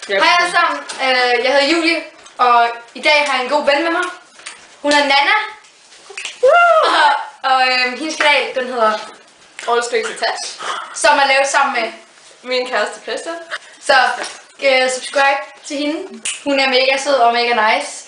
Hej alle sammen, jeg hedder Julie, og i dag har jeg en god ven med mig. Hun er Nana. Og hendes kanal, den hedder All Strings Attached, som er lavet sammen med min kæreste Christian. Så subscribe til hende. Hun er mega sød og mega nice.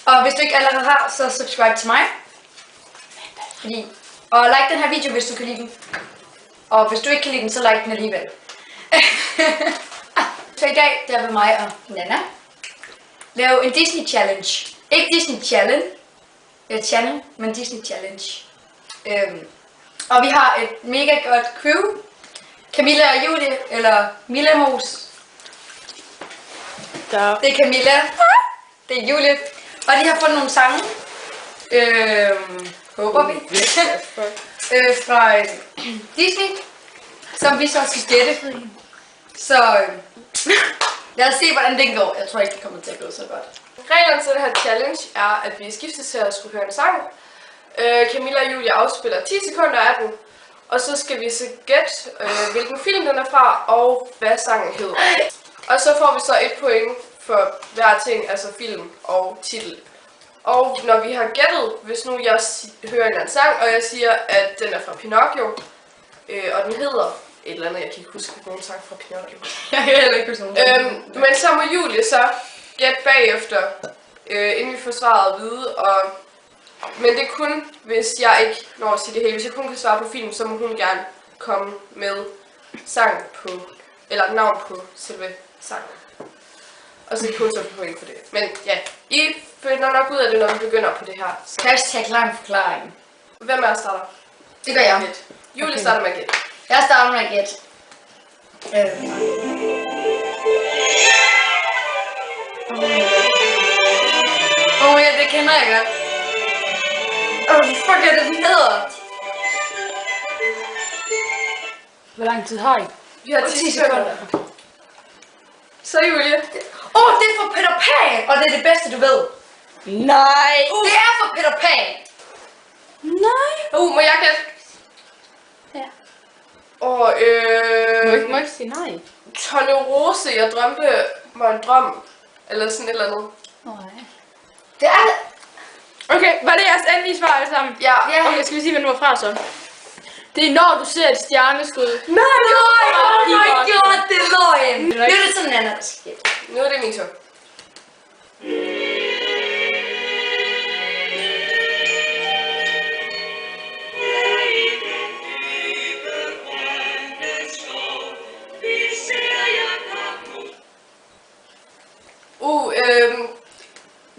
Og hvis du ikke allerede har, så subscribe til mig. Og like den her video, hvis du kan lide den. Og hvis du ikke kan lide den, så like den alligevel. Så i dag, der vil mig og Nana lave en Disney Challenge. Ikke Disney Challenge, men Disney Challenge. Og vi har et mega godt crew. Camilla og Julie, eller Milla Mos. Det er Camilla, det er Julie. Og de har fundet nogle sange, håber vi, fra Disney, som vi så skal gætte. Så lad os se, hvordan det går. Jeg tror ikke, det kommer til at gå så godt. Reglerne til det her challenge er, at vi skiftes til at skulle høre en sang. Camilla og Julie afspiller 10 sekunder af den. Og så skal vi så gætte, hvilken film den er fra, og hvad sangen hedder. Og så får vi så 1 point for hver ting, altså film og titel. Og når vi har gættet, hvis nu jeg hører en anden sang, og jeg siger, at den er fra Pinocchio, og den hedder et eller andet, jeg kan ikke huske nogen sang fra Pinocchio. Jeg kan heller ikke huske nogen. Men så må Julie så gætte bagefter, inden vi får svaret at vide. Men det er kun, hvis jeg ikke når at sige det hele. Hvis jeg kun kan svare på film, så må hun gerne komme med sang på, eller navn på selve sangen. Og så kun så point for det. Men ja, I finder nok ud af det, når vi begynder på det her. Hashtag lang forklaring. Hvem af os starter? Det gør jeg. Julie starter med at gætte. Jeg starter med at gætte. Ja, det kender jeg godt. Fuck er det, den hedder? Hvor lang tid har I? Vi har 10 sekunder. Så Julie. Det er for Peter Pan, og det er det bedste, du ved. Nej! Det er for Peter Pan. Nej! Må jeg gætte? Ja. Og Må ikke sige nej? Tornerose, jeg drømte mig en drøm. Eller sådan et eller andet. Nej. Det er det. Okay, var det jeres endelige svar alle sammen? Ja. Okay, skal vi sige, hvad nu er fra så? Det er når du ser et stjerneskud. Nej, oh my god, det er løgn. Nu er det sådan en anden. Nu er det min tur.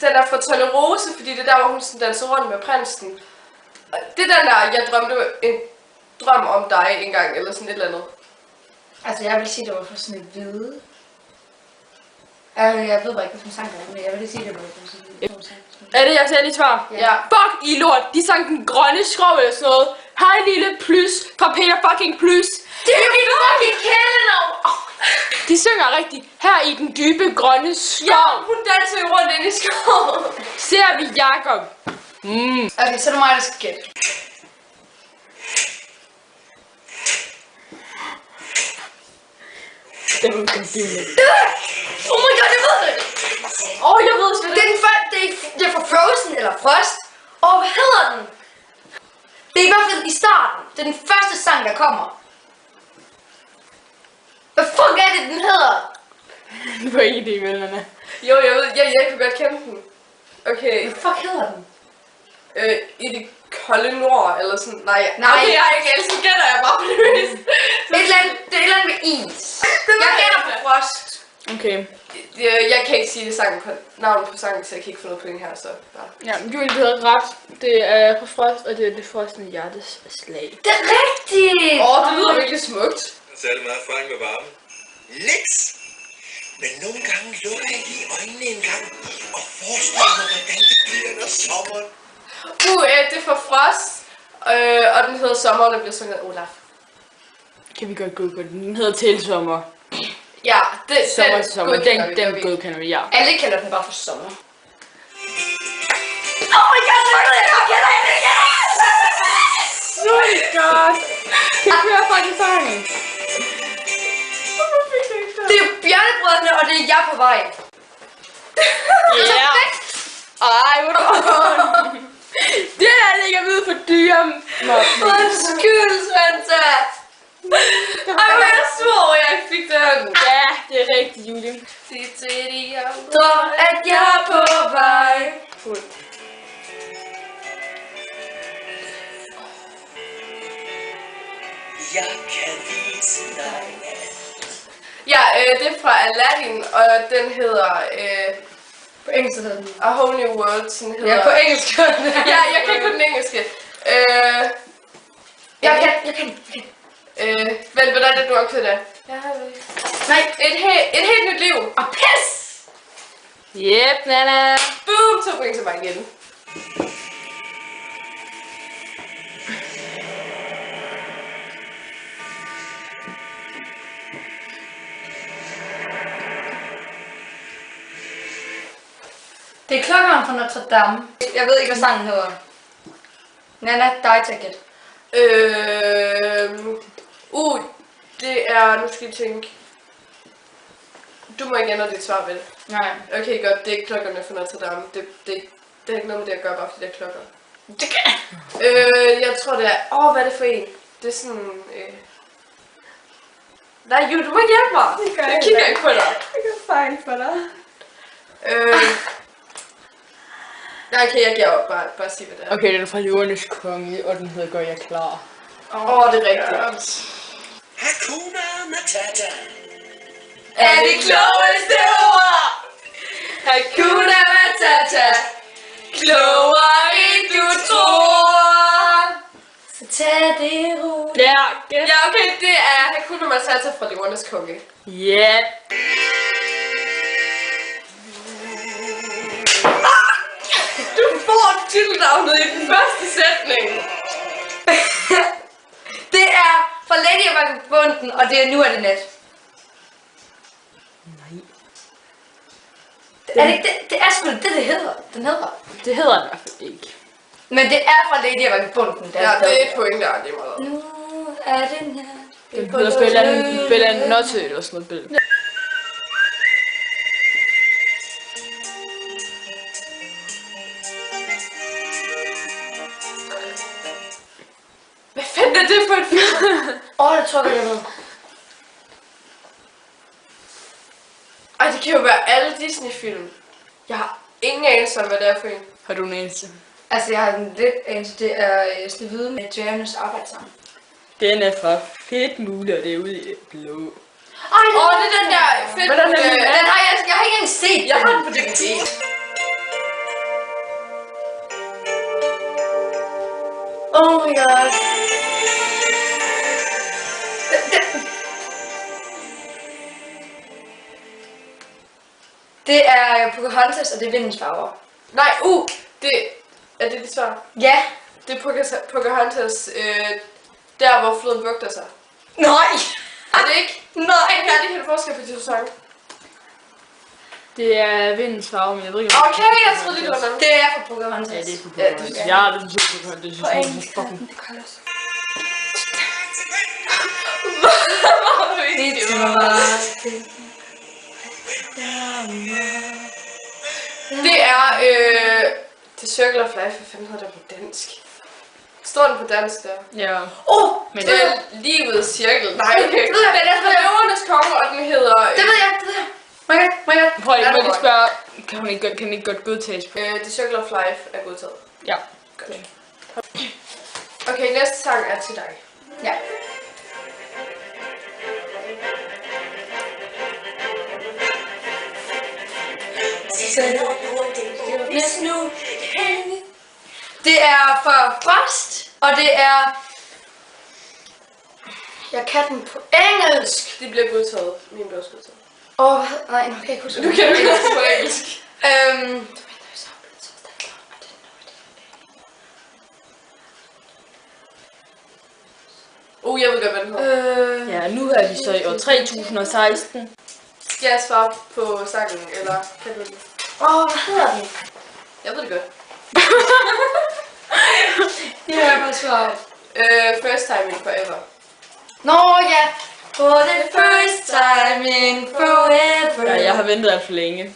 Den er fra Tornerose, fordi det er der, hvor hun danser rundt med prinsen. Det er den der, jeg drømte en drøm om dig engang, eller sådan et eller andet. Altså, jeg vil sige, det var for sådan et hvide. Jeg ved bare ikke, hvilken sang det er, men jeg vil sige, det var for sådan et hvide. Er det jeres endelige svar? Ja. Fuck I lort! De sang den grønne skov eller sådan noget. Hej lille Plys fra Peter fucking Plys. Det er mit fucking kælenavn! De synger rigtigt. Her i den dybe grønne skov. Ja, hun danser jo rundt inde i skoven. Ser vi Jakob. Okay, så er det mig, der skal gætte. Det var confusing. Oh my god, jeg ved det! Jeg ved sgu Det er fra Frozen, eller Frost. Hvad hedder den? Det er i hvert fald i starten. Det er den første sang, der kommer. Hvad fuck er det, den hedder? Det var ikke det, vennerne. Jo, jeg ved, jeg kunne godt kende den. Okay. Hvad fuck hedder den? I det kolde nord, eller sådan. Nej. Nej. Okay, jeg har ikke ellers gætter jeg bare på det. Det er et eller andet med is. Jeg gætter på Frost. Okay. Jeg kan ikke sige det navnet på sangen, så jeg kan ikke få noget point her, så Ja, Julie, du havde ret. Det er på Frost, og det er det frosne hjertes slag. Det er rigtigt! det lyder virkelig smukt. Særlig meget erfaring med varme. Niks! Men nogle gange lukker jeg lige øjnene en gang og forestiller mig, hvordan det bliver, når sommeren... Det er for Frost, og den hedder Sommer, og den bliver sunget af Olaf. Kan vi godt google den? Den hedder Til sommer. Ja, Sommer. Den godkender vi, ja. Alle kalder den bare for sommer. Oh my god, så er det, jeg kender det! Oh my god! Kan vi høre fucking sangen? Det er Bjørne Julie, jeg er på vej. Ja. Ej, hvor er det er ikke at vide for dyre. Undskyld, Svante. Ej, hvor jeg svor, jeg ikke fik den. Ja, det er rigtigt, Julie. Sig til de Tror, at jeg er på vej. Fuld. Jeg kan vise dig. Ja, det er fra Aladdin, og den hedder På engelsk hedder den. A Whole New World. Sådan hedder. Ja, på engelsk. Ja, jeg kan ikke den engelske. Jeg kan. Vent, hvordan er det, du er til det? Nej. Et helt nyt liv. Og pis! Yep, Nana. Boom, 2 point til mig igen. Det er klokkeren fra Notre Dame. Jeg ved ikke, hvad sangen hedder. Nana, dig til at gætte. Det er, nu skal jeg tænke. Du må ikke ændre dit svar, vel? Nej. Okay, godt, det er ikke klokkerne fra Notre Dame. Det har ikke noget med det at gøre, bare fordi det er klokker. Det kan. Jeg tror det er, hvad er det for en? Det er sådan, Nej, Julie, du må ikke hjælpe mig. Jeg kigger ikke på dig. Jeg kan fejl for dig. Nej, okay, jeg giver op. Bare sig, hvad det er. Okay, den er fra Løvernes Konge, og den hedder Gør jeg klar. Det er rigtigt. Hakuna Matata. Er det klogeste ord? Hakuna Matata. Klogere end du tror. Så tag det roligt. Ja, Ja, okay, det er Hakuna Matata fra Løvernes Konge. ja. Du får titelnavnet i den første sætning. Det er fra Lady og Vagabunden, og det er Nu er det nat. Nej. Er det ikke det? Det er sgu det hedder. Den hedder. Det hedder den i hvert fald ikke. Men det er fra Lady og Vagabunden. Ja, det er et point, der er lige meget. Nu er det nat. Den hedder Bella Notte eller sådan noget billede. Hvad fanden er det for et film? Det tror jeg ved. Ej, det kan jo være alle Disney-film. Jeg har ingen anelse om, hvad det er for en. Har du en eneste? Altså, jeg har en lidt anelse. Det er Snehvide med dværgenes arbejde sammen. Den er fra Fedt Muligt, og det er ude i det blå. Det Det er den der fedt. Hvordan er den? Den har jeg har ikke engang set. Jeg har den på DVD. Oh my god. Det er Pocahontas, og det er Vindens Farver. Nej, er det dit svar? Ja. Det er Pocahontas, der hvor floden bugter sig. Nej. Er det ikke? Nej. Hvad er det helt forskel på de to sange? Det er Vindens Farve, men jeg ved ikke, Okay, jeg troede lige, det var noget. Det er fra Pocahontas. Ja, det er på Ja, Pocahontas. det er. Jeg har aldrig set Pocahontas. Det synes jeg er fucking... Det kolder også. Det er, The Circle of Life. Hvad fanden hedder det på dansk? Står den på dansk der? Ja. Men Det er livets cirkel. Nej, okay. Det ved jeg, Den er fra Løvernes Konge, og den hedder... Det ved jeg. My god. prøv lige at spørge, kan den ikke godt godtages på? The Circle of Life er godtaget. Ja. Godt. Okay, næste sang er til dig. Ja. Det er fra Frost, og det er... Jeg kan den på engelsk. De bliver godtaget. Min bliver også godtaget. Nej, nu kan jeg ikke huske. Du kan det ikke på engelsk. Jeg ved godt, hvad den hedder. Ja, nu er vi så i år 3016. Skal jeg svare på sangen, eller kan du det? Hvad hedder den? Jeg ved det godt. Det er bare svaret. First Time in Forever. Nå ja, for the first time in forever. Ja, jeg har ventet alt for længe.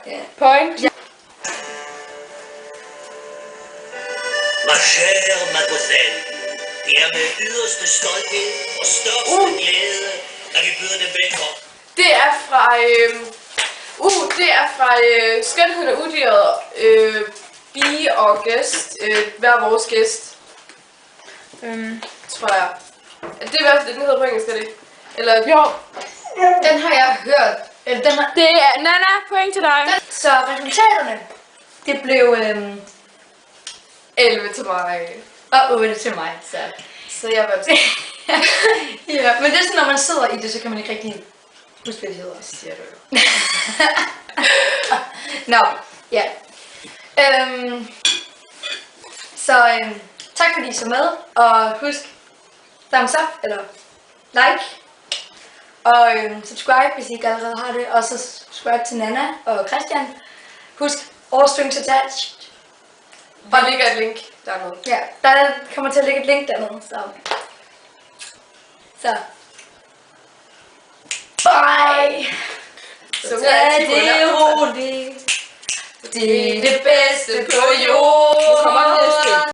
Ja. Point. Ma chère mademoiselle, det er med yderste stolthed og største glæde, at vi byder dem velkommen. Det er fra... det er fra Skønheden og Udyret. Bie og gæst. Hver vores gæst, tror jeg. Det er i hvert fald det, den hedder på engelsk, er det ikke? Eller... Jo. Den har jeg hørt. Det er Nana, point til dig. Så resultaterne, det blev 11 til mig. og 8 til mig. Så jeg vandt. Ja, men det er sådan, når man sidder i det, så kan man ikke rigtig huske, hvad det hedder. Siger du jo. Nå, ja. Så tak fordi I så med, og husk thumbs up, eller like, og subscribe, hvis I ikke allerede har det, og så subscribe til Nana og Christian. Husk, all strings attached. Der ligger et link dernede. Ja, der kommer til at ligge et link dernede, så. Bye! Så Tag det roligt. Det er det bedste på jorden. Nu kommer næste.